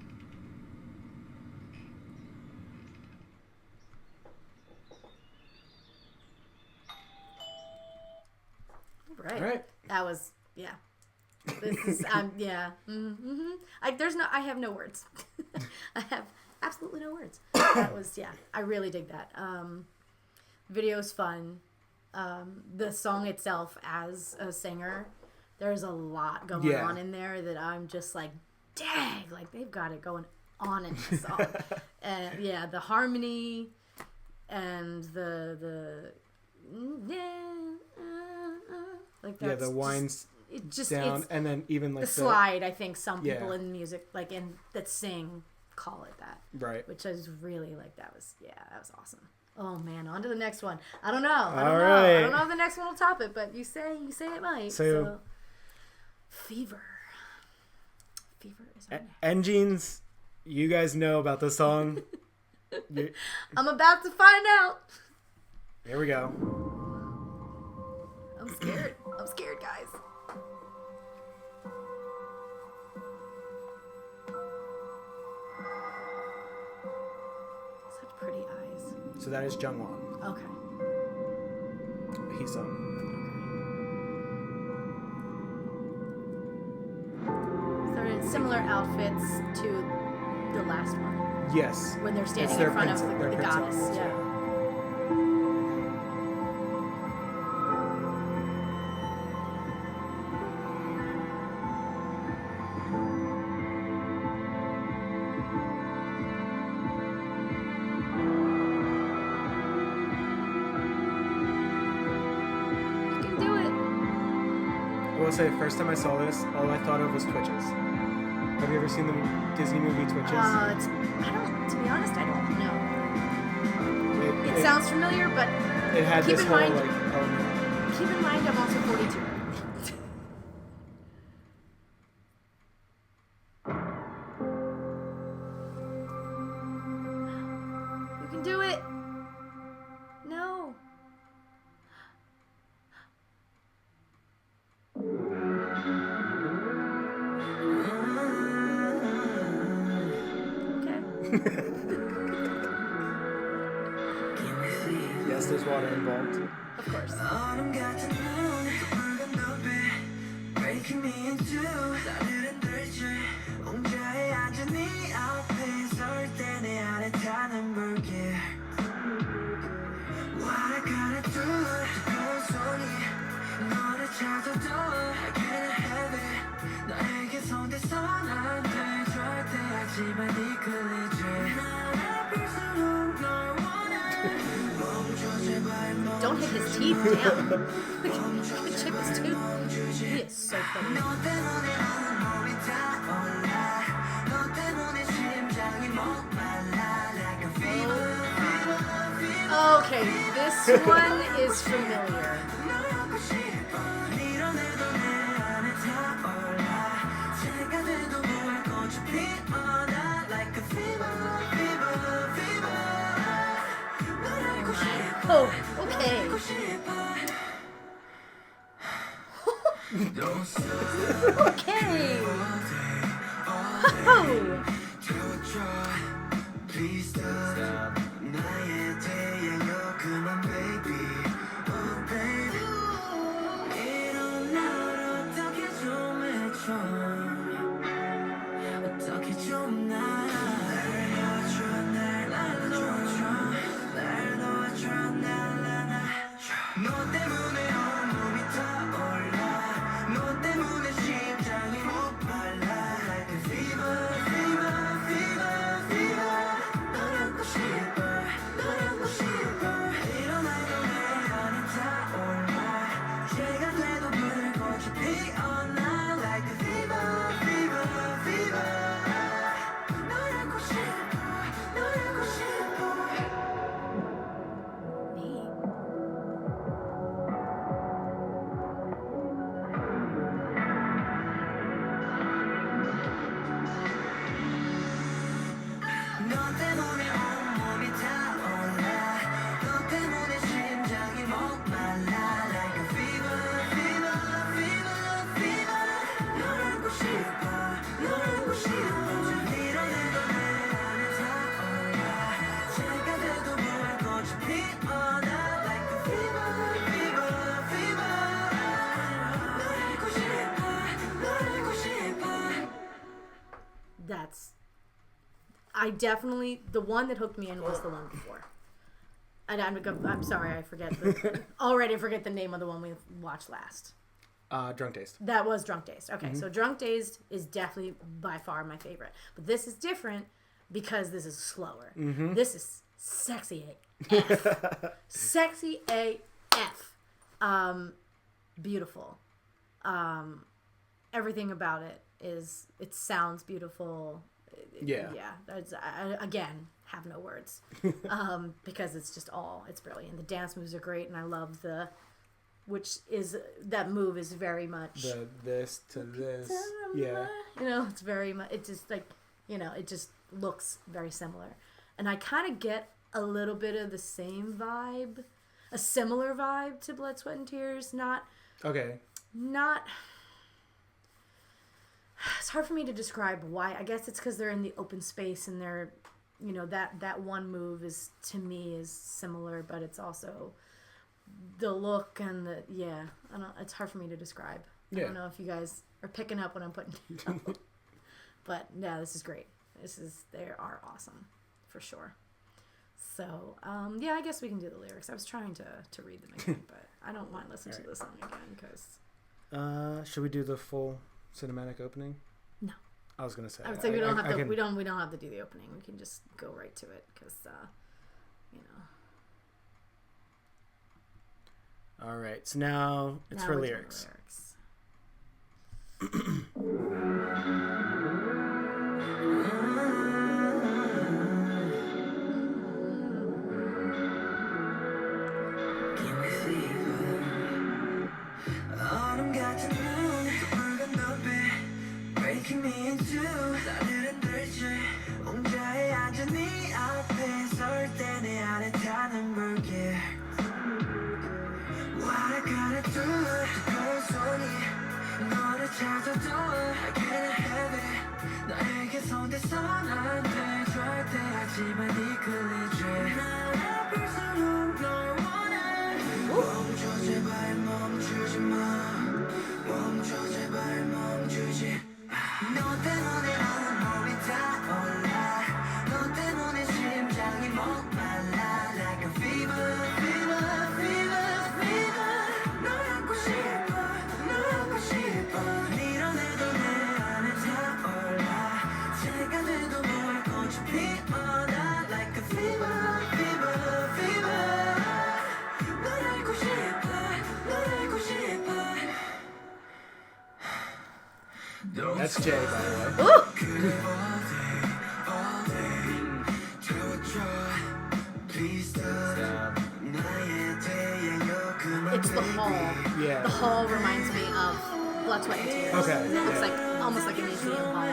Right. All right. That was, yeah. This is, yeah. I have no words. I have absolutely no words. That was, yeah, I really dig that. Video's fun. The song itself, as a singer, there's a lot going on in there that I'm just like, dang, like they've got it going on in this song. And yeah, the harmony and the like that's the winds just down, and then even like the slide. I think some people in music like that sing call it that, right? Which I was really like. That was awesome. Oh man, on to the next one. I don't know. I don't know if the next one will top it, but you say it might. So Fever is our next. Engines. You guys know about the song. I'm about to find out. Here we go. I'm scared, guys. Such pretty eyes. So that is Jungwon. Okay. He sung. So they're in similar outfits to the last one. Yes. When they're standing in front of the goddess. Yeah. I will say, first time I saw this, all I thought of was Twitches. Have you ever seen the Disney movie Twitches? To be honest, I don't know. It sounds familiar, but it had keep this in whole mind, element. Keep in mind, I'm also 42. You can do it. No. Yes, there's water involved. Of course. Breaking me into 나를 흔들지 옹자에 앉은 네 앞에 설 때 내 안에 타는 불길 What I gotta do 두꺼운 손이 너를 찾아도 I can't have it 나에게 손대선 안돼 절대 하지만 네 클리지 난 아플수록 널 원해 멈춰 제발 Don't hit his teeth, damn. Chip his tooth. He is so funny. Okay, this one is familiar. Oh, okay. Okay. Oh. I definitely, the one that hooked me in was the one before. And I'm sorry, I forget the name of the one we watched last. Drunk-Dazed. That was Drunk-Dazed. Okay, so Drunk-Dazed is definitely by far my favorite. But this is different because this is slower. This is sexy AF. Sexy AF. Beautiful. Everything about it sounds beautiful. Yeah. Again, have no words. Because it's brilliant. The dance moves are great, and I love that move is very much this to this. Yeah. It's very much, it just it just looks very similar. And I kind of get a little bit of the same vibe, a similar vibe to Blood, Sweat, and Tears. Okay. It's hard for me to describe why. I guess it's because they're in the open space and they're, that one move is, to me, is similar, but it's also the look and it's hard for me to describe. I don't know if you guys are picking up what I'm putting down. But yeah, this is great. They are awesome, for sure. So, I guess we can do the lyrics. I was trying to read them again, but I don't mind listening to the song again because. Should we do the full cinematic opening? No. I was gonna say. I would say we don't have to do the opening. We can just go right to it because, All right. So now it's for lyrics. Breaking me into 나를 흔들지 옹자에 앉아 네 앞에 설 때 내 안에 타는 불길 What I gotta do 두꺼운 손이 너를 찾아도 I can't have it 나에게 손대선 안돼 절대 하지만 네 끌리지 날 아플수록 널 원해 멈춰 제발 멈추지 마 멈춰 제발 멈추지 너 때문에 나는 몸이 타올라 너 때문에 심장이 목말라 Like a fever, fever, fever, fever 널 안고 싶어, 널 안고 싶어 밀어내도 내 안에 타올라 새가 돼도 뭘 꽃이 피어나 Like a fever, fever, fever 널 알고 싶어, 널 알고 싶어 That's Jay, by the way. It's the hall. Yeah. The hall reminds me of Blood, Sweat, and Tears. Okay. It looks like almost like a museum hall.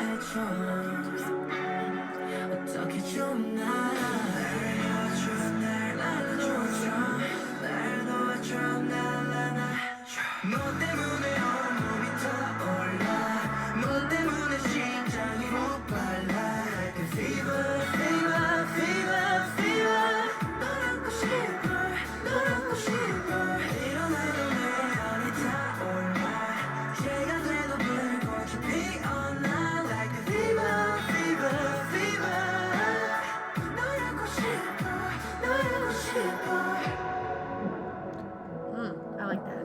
I like that.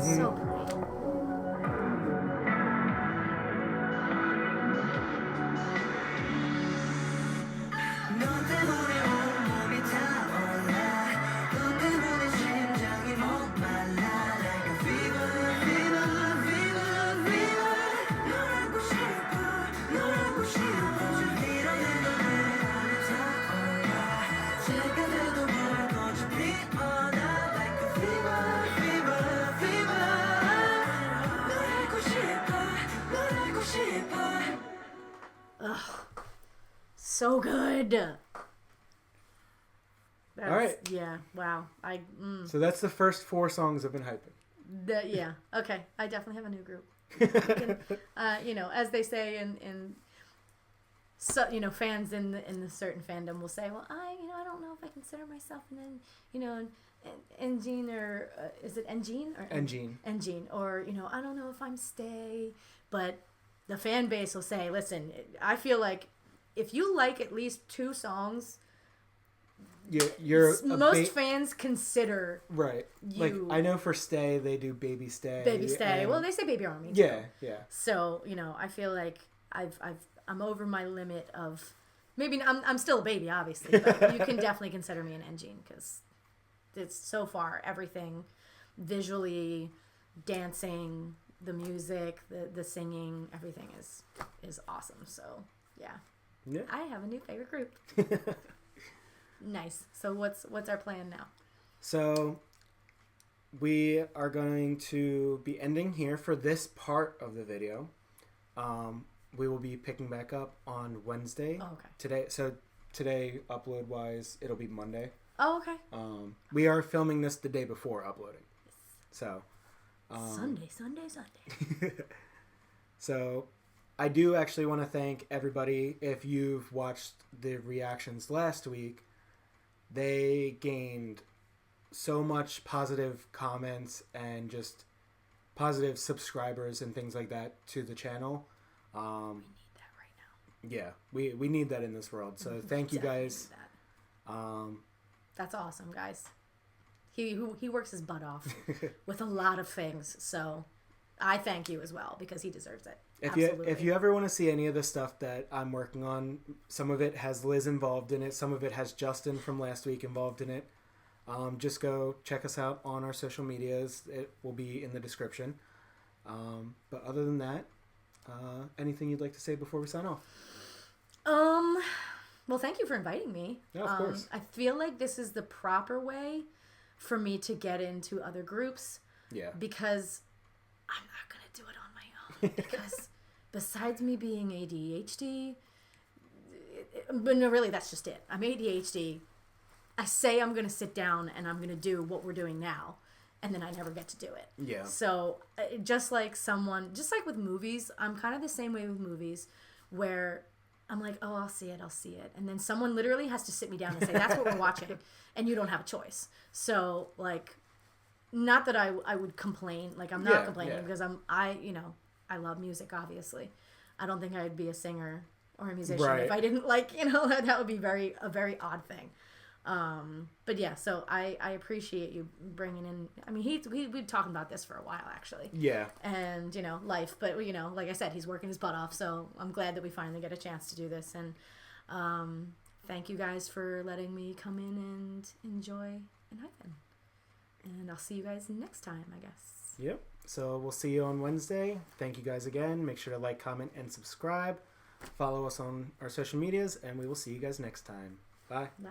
So pretty. 너 때문에 온몸이 타올라 너 때문에 심장이 목말라 Like a fever, fever, fever, fever 널 안고 싶어, 널 안고 싶어 밀어내도 내 안에 타올라 새가 돼도 뭘 꽃이 피어나 Like a fever, fever, fever 널 알고 싶어, 널 알고 싶어 So good. All right. Yeah. Wow. So that's the first 4 songs of Enhypen. Yeah. Okay. I definitely have a new group. As they say in so fans in the certain fandom will say, well, I don't know if I consider myself an Engine or is it Engine or Engine. Engine or I don't know if I'm Stay, but the fan base will say, listen, I feel like if you like at least 2 songs, you're most fans consider right. you. Like I know for Stay they do Baby Stay. Baby Stay. And, Well, they say Baby Army. Yeah, too. yeah. So I feel like I'm over my limit of maybe I'm still a baby, obviously, but you can definitely consider me an engine because it's so far everything visually, dancing, the music, the singing, everything is awesome. So yeah, I have a new favorite group. Nice. So what's our plan now? So we are going to be ending here for this part of the video. We will be picking back up on Wednesday. Oh, okay. Today, upload wise, it'll be Monday. Oh, okay. We are filming this the day before uploading. So Sunday. So I do actually want to thank everybody. If you've watched the reactions last week, they gained so much positive comments and just positive subscribers and things like that to the channel. We need that right now. Yeah, we need that in this world. So thank you guys. That's awesome, guys. He works his butt off with a lot of things. So I thank you as well because he deserves it. If you ever want to see any of the stuff that I'm working on, some of it has Liz involved in it. Some of it has Justin from last week involved in it. Just go check us out on our social medias. It will be in the description. But other than that, anything you'd like to say before we sign off? Well, thank you for inviting me. Yeah, of course. I feel like this is the proper way for me to get into other groups. Yeah. Because I'm not going to do it on my own. Because besides me being ADHD, but no, really, that's just it. I'm ADHD. I say I'm going to sit down and I'm going to do what we're doing now. And then I never get to do it. Yeah. So just like with movies, I'm kind of the same way with movies where I'm like, oh, I'll see it. And then someone literally has to sit me down and say, that's what we're watching. And you don't have a choice. So like, not that I would complain. Like I'm not complaining because I love music, obviously. I don't think I'd be a singer or a musician if I didn't like, that would be a very odd thing. But yeah, so I appreciate you bringing in. I mean, we've been talking about this for a while, actually. Yeah. And life, but like I said, he's working his butt off. So I'm glad that we finally get a chance to do this. And thank you guys for letting me come in and enjoy Enhypen. And I'll see you guys next time, I guess. Yep. So we'll see you on Wednesday. Thank you guys again. Make sure to like, comment, and subscribe. Follow us on our social medias, and we will see you guys next time. Bye. Bye.